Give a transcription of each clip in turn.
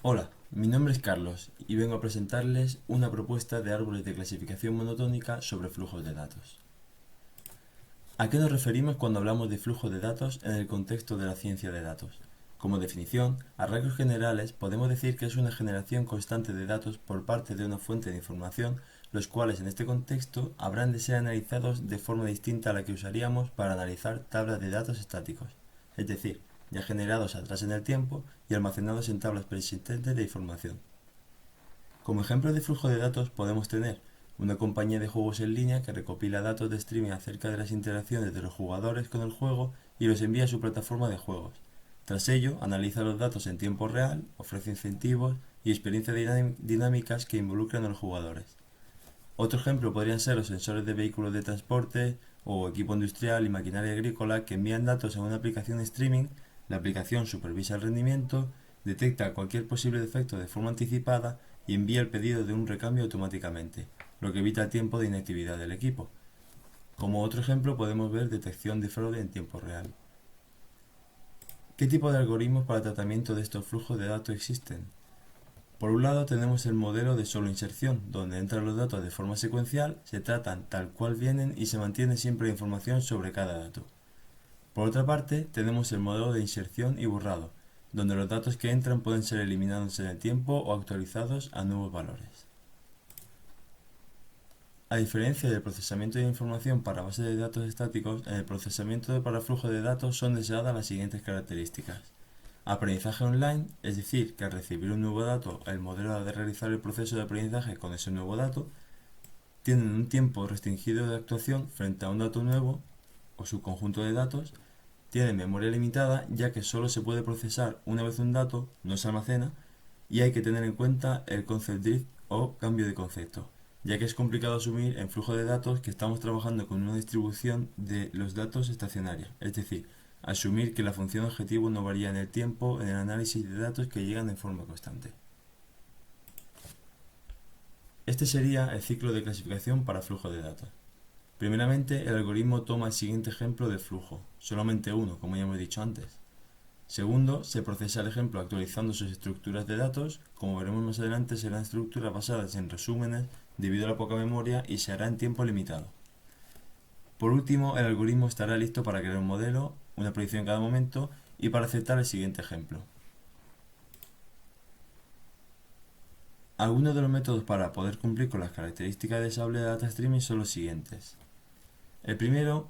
Hola, mi nombre es Carlos y vengo a presentarles una propuesta de árboles de clasificación monotónica sobre flujos de datos. ¿A qué nos referimos cuando hablamos de flujo de datos en el contexto de la ciencia de datos? Como definición, a rasgos generales podemos decir que es una generación constante de datos por parte de una fuente de información, los cuales en este contexto habrán de ser analizados de forma distinta a la que usaríamos para analizar tablas de datos estáticos, es decir, ya generados atrás en el tiempo y almacenados en tablas persistentes de información. Como ejemplo de flujo de datos podemos tener una compañía de juegos en línea que recopila datos de streaming acerca de las interacciones de los jugadores con el juego y los envía a su plataforma de juegos. Tras ello, analiza los datos en tiempo real, ofrece incentivos y experiencias dinámicas que involucran a los jugadores. Otro ejemplo podrían ser los sensores de vehículos de transporte o equipo industrial y maquinaria agrícola que envían datos a una aplicación de streaming. La aplicación supervisa el rendimiento, detecta cualquier posible defecto de forma anticipada y envía el pedido de un recambio automáticamente, lo que evita el tiempo de inactividad del equipo. Como otro ejemplo podemos ver detección de fraude en tiempo real. ¿Qué tipo de algoritmos para tratamiento de estos flujos de datos existen? Por un lado tenemos el modelo de solo inserción, donde entran los datos de forma secuencial, se tratan tal cual vienen y se mantiene siempre información sobre cada dato. Por otra parte, tenemos el modelo de inserción y borrado, donde los datos que entran pueden ser eliminados en el tiempo o actualizados a nuevos valores. A diferencia del procesamiento de información para bases de datos estáticos, en el procesamiento para flujo de datos son deseadas las siguientes características. Aprendizaje online, es decir, que al recibir un nuevo dato, el modelo ha de realizar el proceso de aprendizaje con ese nuevo dato. Tienen un tiempo restringido de actuación frente a un dato nuevo o su conjunto de datos. Tienen memoria limitada, ya que solo se puede procesar una vez un dato, no se almacena, y hay que tener en cuenta el concept drift o cambio de concepto, ya que es complicado asumir en flujo de datos que estamos trabajando con una distribución de los datos estacionaria, es decir, asumir que la función objetivo no varía en el tiempo en el análisis de datos que llegan en forma constante. Este sería el ciclo de clasificación para flujo de datos. Primeramente, el algoritmo toma el siguiente ejemplo de flujo, solamente uno, como ya hemos dicho antes. Segundo, se procesa el ejemplo actualizando sus estructuras de datos. Como veremos más adelante, serán estructuras basadas en resúmenes debido a la poca memoria y se hará en tiempo limitado. Por último, el algoritmo estará listo para crear un modelo, una predicción en cada momento y para aceptar el siguiente ejemplo. Algunos de los métodos para poder cumplir con las características deseables de Data Streaming son los siguientes. El primero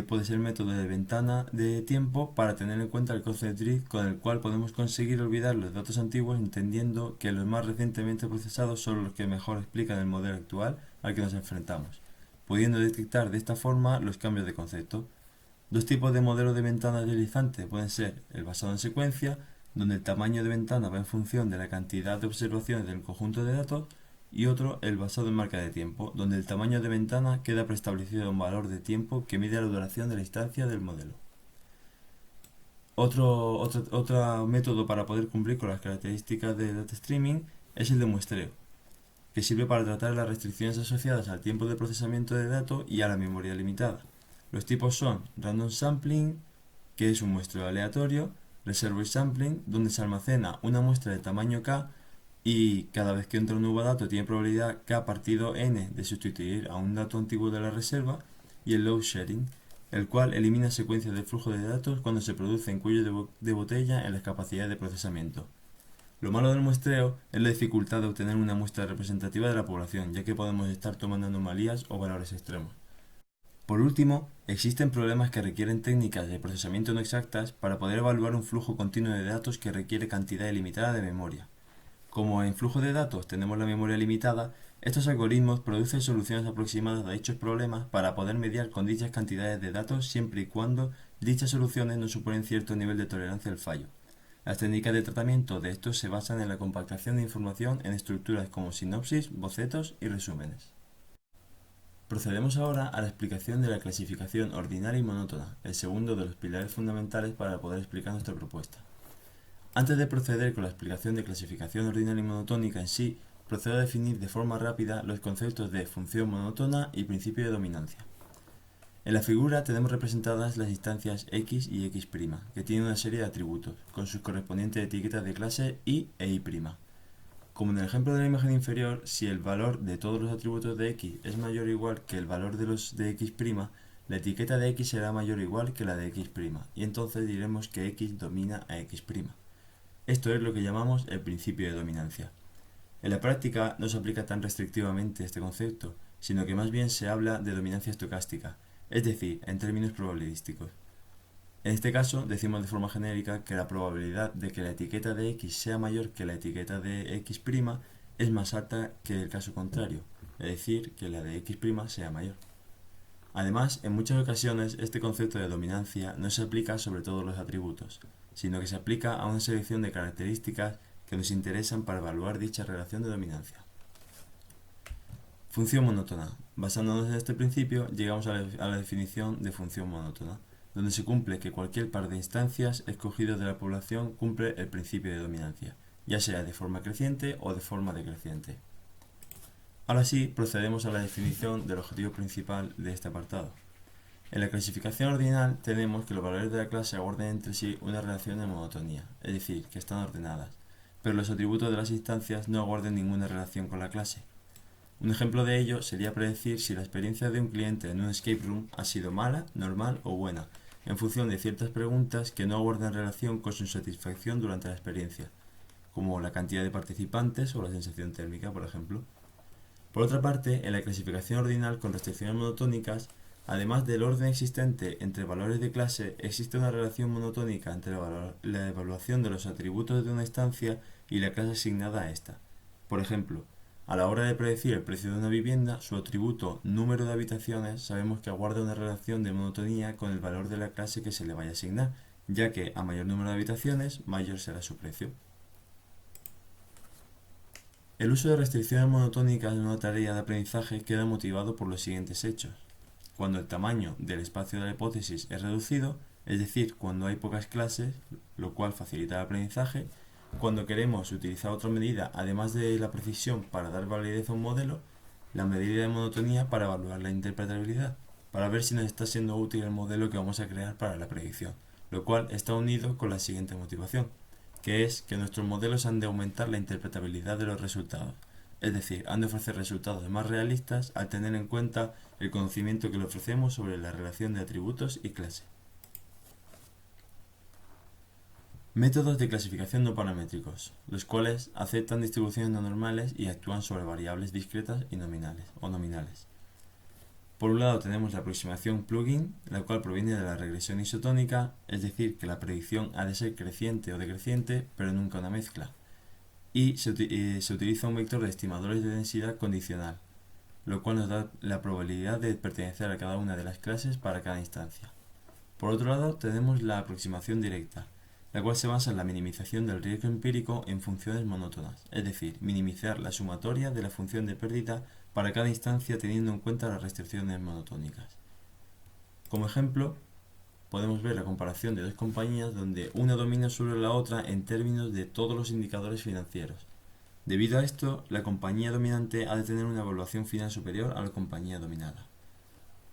puede ser el método de ventana de tiempo para tener en cuenta el concept drift, con el cual podemos conseguir olvidar los datos antiguos entendiendo que los más recientemente procesados son los que mejor explican el modelo actual al que nos enfrentamos, pudiendo detectar de esta forma los cambios de concepto. Dos tipos de modelos de ventana deslizante pueden ser el basado en secuencia, donde el tamaño de ventana va en función de la cantidad de observaciones del conjunto de datos, y otro, el basado en marca de tiempo, donde el tamaño de ventana queda preestablecido en un valor de tiempo que mide la duración de la instancia del modelo. Otro método para poder cumplir con las características de data streaming es el de muestreo, que sirve para tratar las restricciones asociadas al tiempo de procesamiento de datos y a la memoria limitada. Los tipos son random sampling, que es un muestreo aleatorio; reservoir sampling, donde se almacena una muestra de tamaño k y cada vez que entra un nuevo dato tiene probabilidad k partido n de sustituir a un dato antiguo de la reserva; y el load sharing, el cual elimina secuencias de flujo de datos cuando se producen cuellos de botella en las capacidades de procesamiento. Lo malo del muestreo es la dificultad de obtener una muestra representativa de la población, ya que podemos estar tomando anomalías o valores extremos. Por último, existen problemas que requieren técnicas de procesamiento no exactas para poder evaluar un flujo continuo de datos que requiere cantidad ilimitada de memoria. Como en flujo de datos tenemos la memoria limitada, estos algoritmos producen soluciones aproximadas a dichos problemas para poder mediar con dichas cantidades de datos siempre y cuando dichas soluciones no suponen cierto nivel de tolerancia al fallo. Las técnicas de tratamiento de estos se basan en la compactación de información en estructuras como sinopsis, bocetos y resúmenes. Procedemos ahora a la explicación de la clasificación ordinaria y monótona, el segundo de los pilares fundamentales para poder explicar nuestra propuesta. Antes de proceder con la explicación de clasificación ordinaria y monotónica en sí, procedo a definir de forma rápida los conceptos de función monótona y principio de dominancia. En la figura tenemos representadas las instancias X y X', que tienen una serie de atributos, con sus correspondientes etiquetas de clase I e Y'. Como en el ejemplo de la imagen inferior, si el valor de todos los atributos de X es mayor o igual que el valor de los de X', la etiqueta de X será mayor o igual que la de X', y entonces diremos que X domina a X'. Esto es lo que llamamos el principio de dominancia. En la práctica no se aplica tan restrictivamente este concepto, sino que más bien se habla de dominancia estocástica, es decir, en términos probabilísticos. En este caso, decimos de forma genérica que la probabilidad de que la etiqueta de X sea mayor que la etiqueta de X' es más alta que el caso contrario, es decir, que la de X' sea mayor. Además, en muchas ocasiones este concepto de dominancia no se aplica sobre todos los atributos, sino que se aplica a una selección de características que nos interesan para evaluar dicha relación de dominancia. Función monótona. Basándonos en este principio, llegamos a la definición de función monótona, donde se cumple que cualquier par de instancias escogidas de la población cumple el principio de dominancia, ya sea de forma creciente o de forma decreciente. Ahora sí, procedemos a la definición del objetivo principal de este apartado. En la clasificación ordinal tenemos que los valores de la clase aguarden entre sí una relación de monotonía, es decir, que están ordenadas, pero los atributos de las instancias no aguarden ninguna relación con la clase. Un ejemplo de ello sería predecir si la experiencia de un cliente en un escape room ha sido mala, normal o buena, en función de ciertas preguntas que no aguardan relación con su satisfacción durante la experiencia, como la cantidad de participantes o la sensación térmica, por ejemplo. Por otra parte, en la clasificación ordinal con restricciones monotónicas, además del orden existente entre valores de clase, existe una relación monotónica entre la evaluación de los atributos de una instancia y la clase asignada a esta. Por ejemplo, a la hora de predecir el precio de una vivienda, su atributo número de habitaciones sabemos que aguarda una relación de monotonía con el valor de la clase que se le vaya a asignar, ya que a mayor número de habitaciones, mayor será su precio. El uso de restricciones monotónicas en una tarea de aprendizaje queda motivado por los siguientes hechos. Cuando el tamaño del espacio de la hipótesis es reducido, es decir, cuando hay pocas clases, lo cual facilita el aprendizaje. Cuando queremos utilizar otra medida, además de la precisión para dar validez a un modelo, la medida de monotonía para evaluar la interpretabilidad, para ver si nos está siendo útil el modelo que vamos a crear para la predicción, lo cual está unido con la siguiente motivación, que es que nuestros modelos han de aumentar la interpretabilidad de los resultados, es decir, han de ofrecer resultados más realistas al tener en cuenta el conocimiento que le ofrecemos sobre la relación de atributos y clase. Métodos de clasificación no paramétricos, los cuales aceptan distribuciones no normales y actúan sobre variables discretas y nominales. Por un lado tenemos la aproximación plugin, la cual proviene de la regresión isotónica, es decir, que la predicción ha de ser creciente o decreciente, pero nunca una mezcla. Y se utiliza un vector de estimadores de densidad condicional, lo cual nos da la probabilidad de pertenecer a cada una de las clases para cada instancia. Por otro lado tenemos la aproximación directa, la cual se basa en la minimización del riesgo empírico en funciones monótonas, es decir, minimizar la sumatoria de la función de pérdida para cada instancia teniendo en cuenta las restricciones monotónicas. Como ejemplo, podemos ver la comparación de dos compañías donde una domina sobre la otra en términos de todos los indicadores financieros. Debido a esto, la compañía dominante ha de tener una evaluación final superior a la compañía dominada.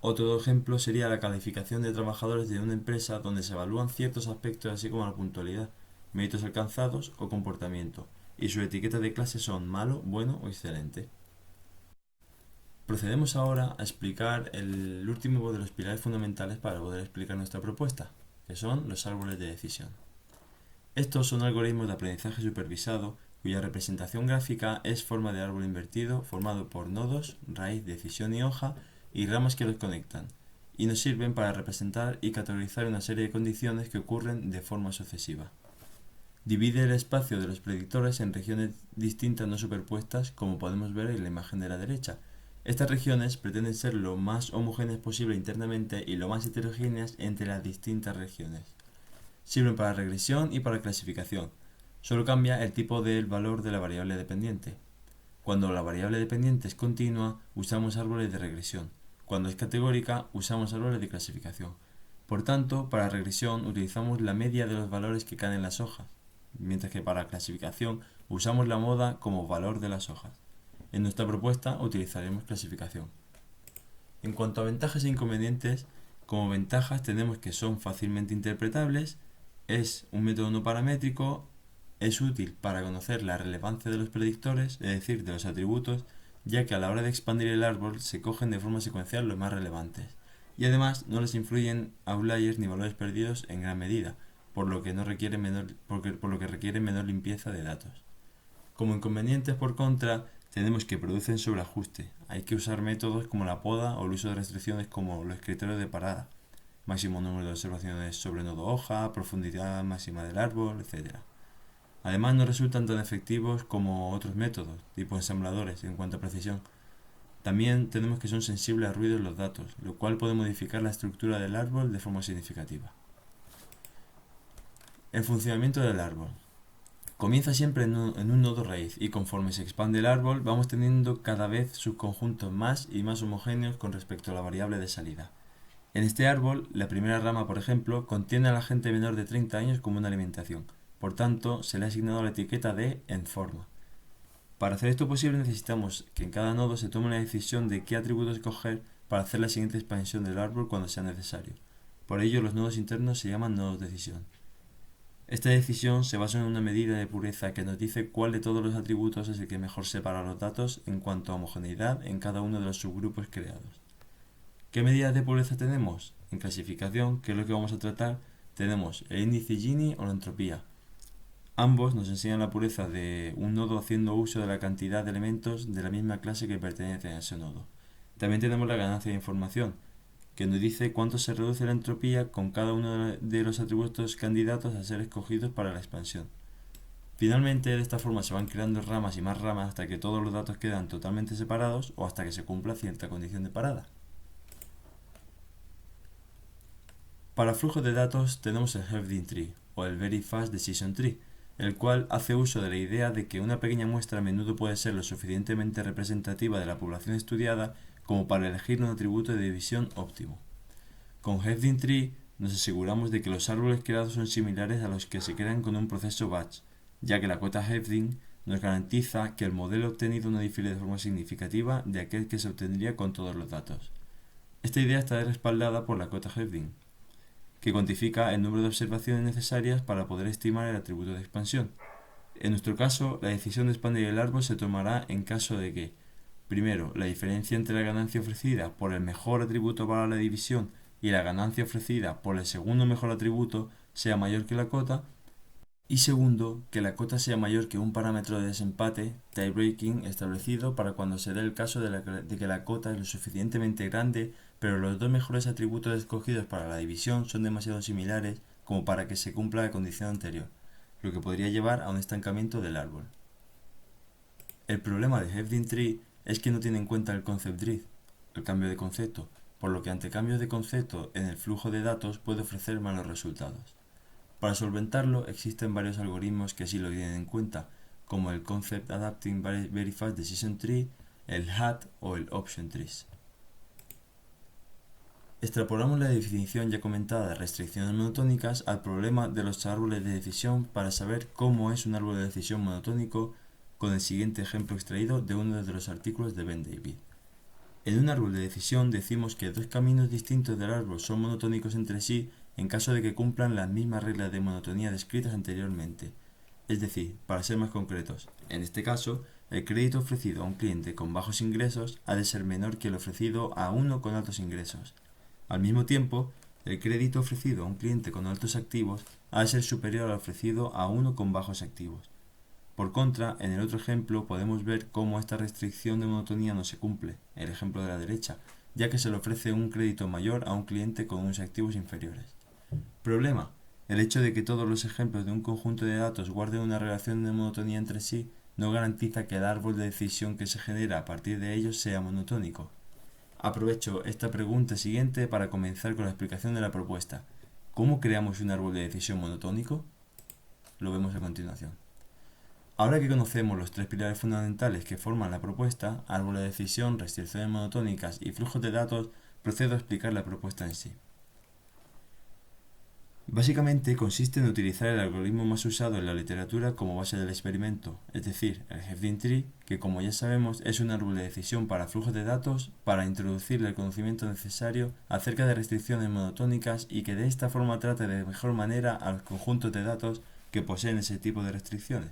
Otro ejemplo sería la calificación de trabajadores de una empresa donde se evalúan ciertos aspectos así como la puntualidad, méritos alcanzados o comportamiento, y sus etiquetas de clase son malo, bueno o excelente. Procedemos ahora a explicar el último de los pilares fundamentales para poder explicar nuestra propuesta, que son los árboles de decisión. Estos son algoritmos de aprendizaje supervisado cuya representación gráfica es forma de árbol invertido formado por nodos, raíz, decisión y hoja, y ramas que los conectan, y nos sirven para representar y categorizar una serie de condiciones que ocurren de forma sucesiva. Divide el espacio de los predictores en regiones distintas no superpuestas, como podemos ver en la imagen de la derecha. Estas regiones pretenden ser lo más homogéneas posible internamente y lo más heterogéneas entre las distintas regiones. Sirven para regresión y para clasificación. Solo cambia el tipo del valor de la variable dependiente. Cuando la variable dependiente es continua, usamos árboles de regresión. Cuando es categórica, usamos árboles de clasificación. Por tanto, para regresión utilizamos la media de los valores que caen en las hojas, mientras que para clasificación usamos la moda como valor de las hojas. En nuestra propuesta utilizaremos clasificación. En cuanto a ventajas e inconvenientes, Como ventajas tenemos que son fácilmente interpretables, es un método no paramétrico, es útil para conocer la relevancia de los predictores, es decir, de los atributos, ya que a la hora de expandir el árbol se cogen de forma secuencial los más relevantes, y además no les influyen outliers ni valores perdidos en gran medida, por lo que requiere menor limpieza de datos. Como inconvenientes, por contra, tenemos que producen sobreajuste. Hay que usar métodos como la poda o el uso de restricciones como los criterios de parada, máximo número de observaciones sobre nodo hoja, profundidad máxima del árbol, etc. Además, no resultan tan efectivos como otros métodos, tipo ensambladores, en cuanto a precisión. También tenemos que son sensibles a ruido en los datos, lo cual puede modificar la estructura del árbol de forma significativa. El funcionamiento del árbol. Comienza siempre en un nodo raíz y conforme se expande el árbol vamos teniendo cada vez subconjuntos más y más homogéneos con respecto a la variable de salida. En este árbol, la primera rama, por ejemplo, contiene a la gente menor de 30 años como una alimentación, por tanto se le ha asignado la etiqueta de en forma. Para hacer esto posible necesitamos que en cada nodo se tome la decisión de qué atributo escoger para hacer la siguiente expansión del árbol cuando sea necesario. Por ello los nodos internos se llaman nodos decisión. Esta decisión se basa en una medida de pureza que nos dice cuál de todos los atributos es el que mejor separa los datos en cuanto a homogeneidad en cada uno de los subgrupos creados. ¿Qué medidas de pureza tenemos? En clasificación, que es lo que vamos a tratar, tenemos el índice Gini o la entropía. Ambos nos enseñan la pureza de un nodo haciendo uso de la cantidad de elementos de la misma clase que pertenecen a ese nodo. También tenemos la ganancia de información, que nos dice cuánto se reduce la entropía con cada uno de los atributos candidatos a ser escogidos para la expansión. Finalmente, de esta forma se van creando ramas y más ramas hasta que todos los datos quedan totalmente separados o hasta que se cumpla cierta condición de parada. Para flujos de datos tenemos el Hefdin Tree o el Very Fast Decision Tree, el cual hace uso de la idea de que una pequeña muestra a menudo puede ser lo suficientemente representativa de la población estudiada como para elegir un atributo de división óptimo. Con Hefdin Tree nos aseguramos de que los árboles creados son similares a los que se crean con un proceso batch, ya que la cota Hefdin nos garantiza que el modelo obtenido no difiere de forma significativa de aquel que se obtendría con todos los datos. Esta idea está respaldada por la cota Hefdin, que cuantifica el número de observaciones necesarias para poder estimar el atributo de expansión. En nuestro caso, la decisión de expandir el árbol se tomará en caso de que, primero, la diferencia entre la ganancia ofrecida por el mejor atributo para la división y la ganancia ofrecida por el segundo mejor atributo sea mayor que la cota, y segundo, que la cota sea mayor que un parámetro de desempate, tie-breaking, establecido para cuando se dé el caso de que la cota es lo suficientemente grande, pero los dos mejores atributos escogidos para la división son demasiado similares como para que se cumpla la condición anterior, lo que podría llevar a un estancamiento del árbol. El problema de Hefdin Tree es que no tiene en cuenta el concept drift, el cambio de concepto, por lo que ante cambios de concepto en el flujo de datos puede ofrecer malos resultados. Para solventarlo existen varios algoritmos que sí lo tienen en cuenta, como el Concept Adapting Very Fast Decision Tree, el HAT o el Option Trees. Extrapolamos la definición ya comentada de restricciones monotónicas al problema de los árboles de decisión para saber cómo es un árbol de decisión monotónico con el siguiente ejemplo extraído de uno de los artículos de Ben David. En un árbol de decisión decimos que dos caminos distintos del árbol son monotónicos entre sí en caso de que cumplan las mismas reglas de monotonía descritas anteriormente. Es decir, para ser más concretos, en este caso, el crédito ofrecido a un cliente con bajos ingresos ha de ser menor que el ofrecido a uno con altos ingresos. Al mismo tiempo, el crédito ofrecido a un cliente con altos activos ha de ser superior al ofrecido a uno con bajos activos. Por contra, en el otro ejemplo podemos ver cómo esta restricción de monotonía no se cumple, el ejemplo de la derecha, ya que se le ofrece un crédito mayor a un cliente con unos activos inferiores. Problema: el hecho de que todos los ejemplos de un conjunto de datos guarden una relación de monotonía entre sí no garantiza que el árbol de decisión que se genera a partir de ellos sea monotónico. Aprovecho esta pregunta siguiente para comenzar con la explicación de la propuesta. ¿Cómo creamos un árbol de decisión monotónico? Lo vemos a continuación. Ahora que conocemos los tres pilares fundamentales que forman la propuesta, árbol de decisión, restricciones monotónicas y flujos de datos, procedo a explicar la propuesta en sí. Básicamente consiste en utilizar el algoritmo más usado en la literatura como base del experimento, es decir, el Hefdin Tree, que como ya sabemos es un árbol de decisión para flujos de datos para introducirle el conocimiento necesario acerca de restricciones monotónicas y que de esta forma trate de mejor manera a los conjuntos de datos que poseen ese tipo de restricciones,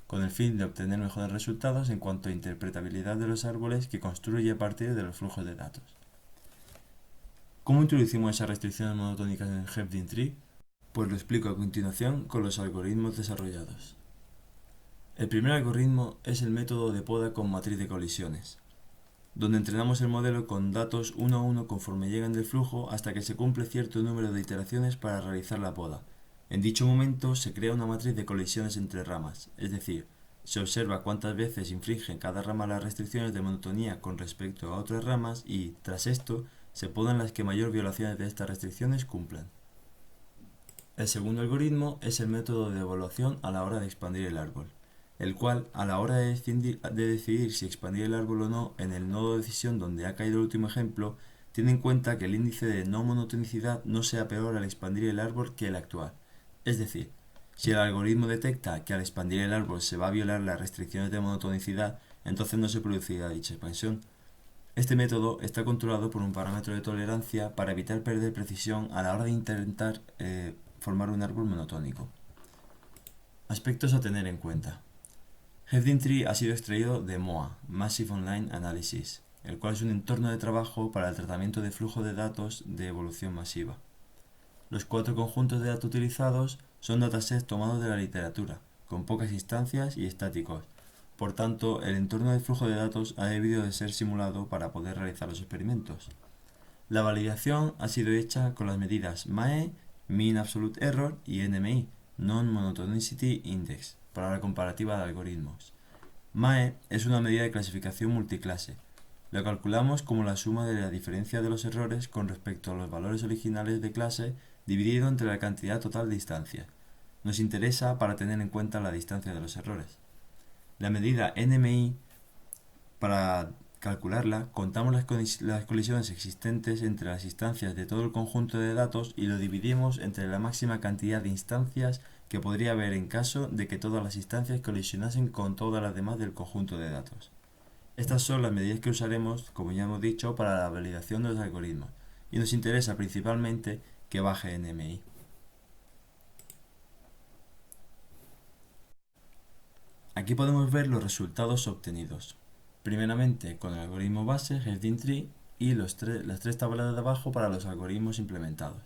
con el fin de obtener mejores resultados en cuanto a interpretabilidad de los árboles que construye a partir de los flujos de datos. ¿Cómo introducimos esas restricciones monotónicas en el Hefdin Tree? Pues lo explico a continuación con los algoritmos desarrollados. El primer algoritmo es el método de poda con matriz de colisiones, donde entrenamos el modelo con datos uno a uno conforme llegan del flujo hasta que se cumple cierto número de iteraciones para realizar la poda. En dicho momento se crea una matriz de colisiones entre ramas, es decir, se observa cuántas veces infringe cada rama las restricciones de monotonía con respecto a otras ramas y, tras esto, se podan las que mayor violaciones de estas restricciones cumplan. El segundo algoritmo es el método de evaluación a la hora de expandir el árbol, el cual, a la hora de decidir si expandir el árbol o no en el nodo de decisión donde ha caído el último ejemplo, tiene en cuenta que el índice de no monotonicidad no sea peor al expandir el árbol que el actual. Es decir, si el algoritmo detecta que al expandir el árbol se va a violar las restricciones de monotonicidad, entonces no se producirá dicha expansión. Este método está controlado por un parámetro de tolerancia para evitar perder precisión a la hora de intentar formar un árbol monotónico. Aspectos a tener en cuenta. Hefdin Tree ha sido extraído de MOA, Massive Online Analysis, el cual es un entorno de trabajo para el tratamiento de flujo de datos de evolución masiva. Los 4 conjuntos de datos utilizados son datasets tomados de la literatura, con pocas instancias y estáticos. Por tanto, el entorno de flujo de datos ha debido de ser simulado para poder realizar los experimentos. La validación ha sido hecha con las medidas MAE, Mean Absolute Error, y NMI, Non-Monotonicity Index, para la comparativa de algoritmos. MAE es una medida de clasificación multiclase. Lo calculamos como la suma de la diferencia de los errores con respecto a los valores originales de clase dividido entre la cantidad total de instancias. Nos interesa para tener en cuenta la distancia de los errores. La medida NMI, para calcularla, contamos las colisiones existentes entre las instancias de todo el conjunto de datos y lo dividimos entre la máxima cantidad de instancias que podría haber en caso de que todas las instancias colisionasen con todas las demás del conjunto de datos. Estas son las medidas que usaremos, como ya hemos dicho, para la validación de los algoritmos, y nos interesa principalmente que baje NMI. Aquí podemos ver los resultados obtenidos. Primeramente con el algoritmo base, Hefdin Tree, y las tres tablas de abajo para los algoritmos implementados.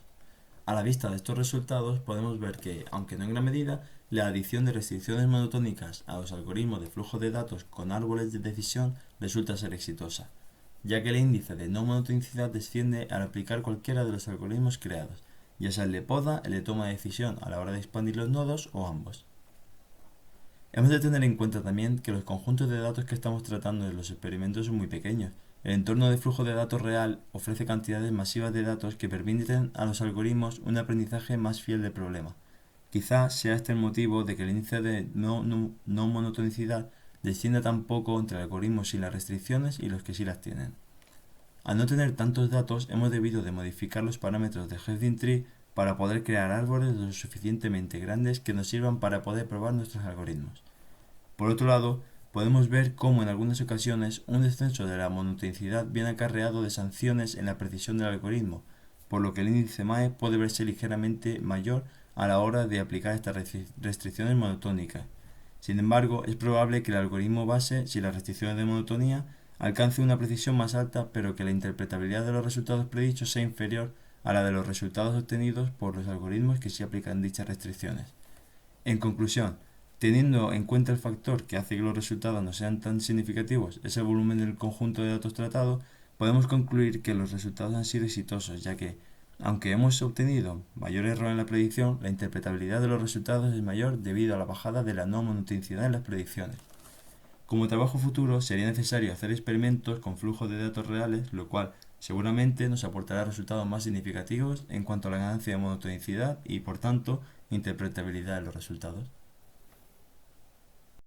A la vista de estos resultados podemos ver que, aunque no en gran medida, la adición de restricciones monotónicas a los algoritmos de flujo de datos con árboles de decisión resulta ser exitosa, ya que el índice de no monotonicidad desciende al aplicar cualquiera de los algoritmos creados, ya sea el de poda, el de toma de decisión a la hora de expandir los nodos o ambos. Hemos de tener en cuenta también que los conjuntos de datos que estamos tratando en los experimentos son muy pequeños. El entorno de flujo de datos real ofrece cantidades masivas de datos que permiten a los algoritmos un aprendizaje más fiel del problema. Quizás sea este el motivo de que el índice de no monotonicidad descienda tan poco entre algoritmos sin las restricciones y los que sí las tienen. Al no tener tantos datos, hemos debido de modificar los parámetros de Hefdin Tree para poder crear árboles lo suficientemente grandes que nos sirvan para poder probar nuestros algoritmos. Por otro lado, podemos ver cómo en algunas ocasiones un descenso de la monotonicidad viene acarreado de sanciones en la precisión del algoritmo, por lo que el índice MAE puede verse ligeramente mayor a la hora de aplicar estas restricciones monotónicas. Sin embargo, es probable que el algoritmo base, sin las restricciones de monotonía, alcance una precisión más alta, pero que la interpretabilidad de los resultados predichos sea inferior a la de los resultados obtenidos por los algoritmos que sí aplican dichas restricciones. En conclusión, teniendo en cuenta el factor que hace que los resultados no sean tan significativos, ese volumen del conjunto de datos tratado, podemos concluir que los resultados han sido exitosos, ya que, aunque hemos obtenido mayor error en la predicción, la interpretabilidad de los resultados es mayor debido a la bajada de la no monotonicidad en las predicciones. Como trabajo futuro, sería necesario hacer experimentos con flujos de datos reales, lo cual seguramente nos aportará resultados más significativos en cuanto a la ganancia de monotonicidad y, por tanto, interpretabilidad de los resultados.